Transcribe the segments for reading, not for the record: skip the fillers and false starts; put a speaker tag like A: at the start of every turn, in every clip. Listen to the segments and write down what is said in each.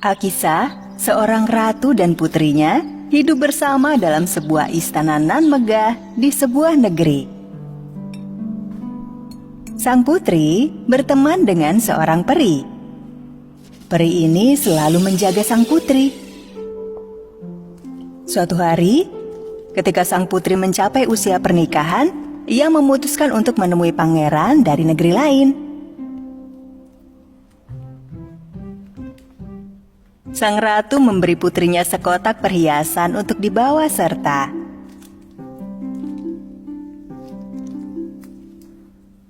A: Akisa, seorang ratu dan putrinya, hidup bersama dalam sebuah istana nan megah di sebuah negeri. Sang putri berteman dengan seorang peri. Peri ini selalu menjaga sang putri. Suatu hari, ketika sang putri mencapai usia pernikahan, ia memutuskan untuk menemui pangeran dari negeri lain. Sang ratu memberi putrinya sekotak perhiasan untuk dibawa serta.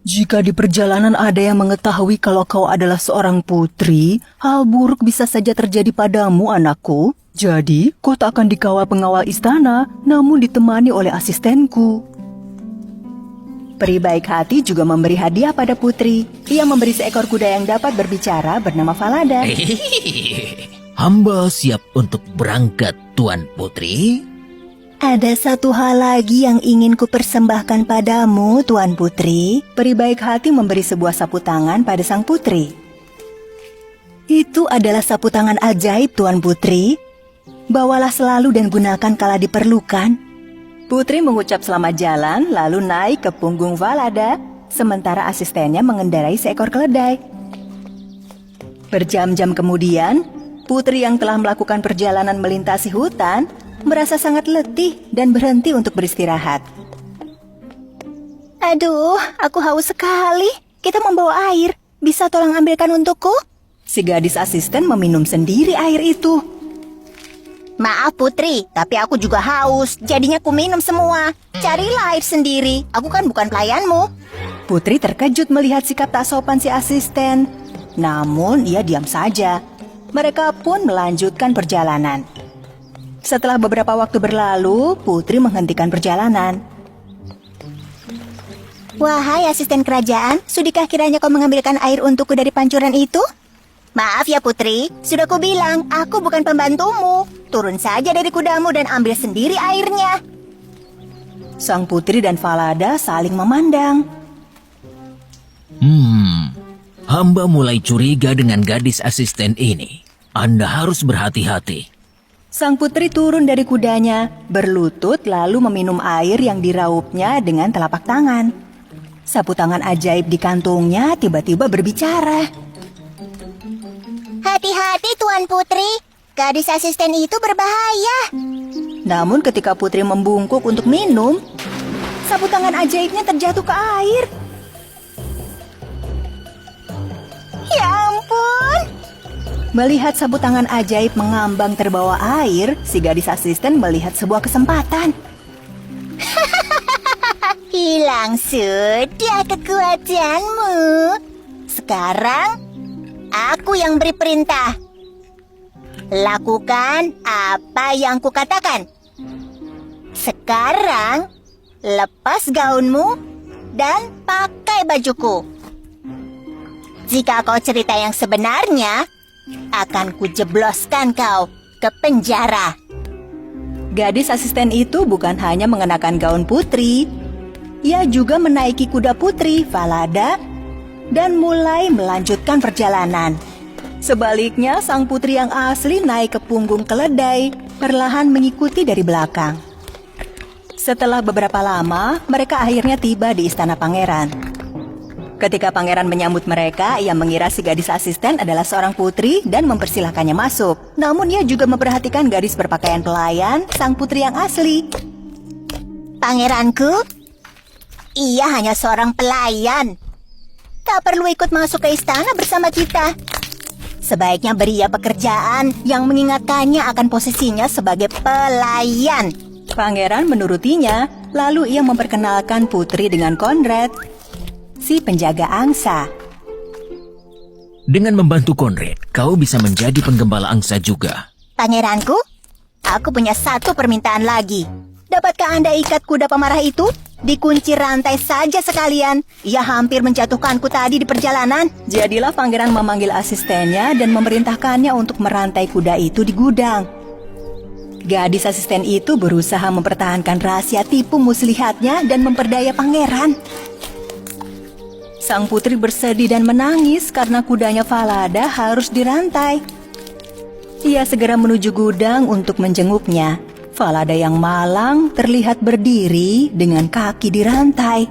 A: Jika di perjalanan ada yang mengetahui kalau kau adalah seorang putri, hal buruk bisa saja terjadi padamu, anakku. Jadi, kau tak akan dikawal pengawal istana, namun ditemani oleh asistenku. Peri baik hati juga memberi hadiah pada putri. Ia memberi seekor kuda yang dapat berbicara bernama Falada.
B: Hamba siap untuk berangkat, Tuan Putri.
A: Ada satu hal lagi yang ingin kupersembahkan padamu, Tuan Putri. Peri baik hati memberi sebuah sapu tangan pada sang putri. Itu adalah sapu tangan ajaib, Tuan Putri. Bawalah selalu dan gunakan kala diperlukan. Putri mengucap selamat jalan, lalu naik ke punggung Falada, sementara asistennya mengendarai seekor keledai. Berjam-jam kemudian, putri yang telah melakukan perjalanan melintasi hutan merasa sangat letih dan berhenti untuk beristirahat. Aduh, aku haus sekali. Kita membawa air. Bisa tolong ambilkan untukku? Si gadis asisten meminum sendiri air itu. Maaf Putri, tapi aku juga haus. Jadinya ku minum semua. Carilah air sendiri. Aku kan bukan pelayanmu. Putri terkejut melihat sikap tak sopan si asisten. Namun ia diam saja. Mereka pun melanjutkan perjalanan. Setelah beberapa waktu berlalu, Putri menghentikan perjalanan. Wahai asisten kerajaan, sudikah kiranya kau mengambilkan air untukku dari pancuran itu? Maaf ya Putri, sudah kubilang aku bukan pembantumu. Turun saja dari kudamu dan ambil sendiri airnya. Sang putri dan Falada saling memandang.
B: Hamba mulai curiga dengan gadis asisten ini. Anda harus berhati-hati.
A: Sang putri turun dari kudanya, berlutut lalu meminum air yang diraupnya dengan telapak tangan. Sapu tangan ajaib di kantungnya tiba-tiba berbicara. Hati-hati Tuan Putri, gadis asisten itu berbahaya. Namun ketika putri membungkuk untuk minum, sapu tangan ajaibnya terjatuh ke air. Ya ampun! Melihat sapu tangan ajaib mengambang terbawa air, si gadis asisten melihat sebuah kesempatan. Hilang sudah kekuatanmu. Sekarang, aku yang beri perintah. Lakukan apa yang kukatakan. Sekarang, lepas gaunmu dan pakai bajuku. Jika kau cerita yang sebenarnya, akan kujebloskan kau ke penjara. Gadis asisten itu bukan hanya mengenakan gaun putri, ia juga menaiki kuda putri, Falada, dan mulai melanjutkan perjalanan. Sebaliknya, sang putri yang asli naik ke punggung keledai, perlahan mengikuti dari belakang. Setelah beberapa lama, mereka akhirnya tiba di istana pangeran. Ketika pangeran menyambut mereka, ia mengira si gadis asisten adalah seorang putri dan mempersilahkannya masuk. Namun ia juga memperhatikan gadis berpakaian pelayan, sang putri yang asli. Pangeranku, ia hanya seorang pelayan. Tak perlu ikut masuk ke istana bersama kita. Sebaiknya beri ia pekerjaan yang mengingatkannya akan posisinya sebagai pelayan. Pangeran menurutinya, lalu ia memperkenalkan putri dengan Conrad, si penjaga angsa.
B: Dengan membantu Conrad, kau bisa menjadi penggembala angsa juga.
A: Pangeranku, aku punya satu permintaan lagi. Dapatkah Anda ikat kuda pemarah itu? Dikunci rantai saja sekalian. Ia hampir menjatuhkanku tadi di perjalanan. Jadilah pangeran memanggil asistennya dan memerintahkannya untuk merantai kuda itu di gudang. Gadis asisten itu berusaha mempertahankan rahasia tipu muslihatnya dan memperdaya pangeran. Sang putri bersedih dan menangis karena kudanya Falada harus dirantai.
C: Ia segera menuju gudang untuk menjenguknya. Falada yang malang terlihat berdiri dengan kaki dirantai.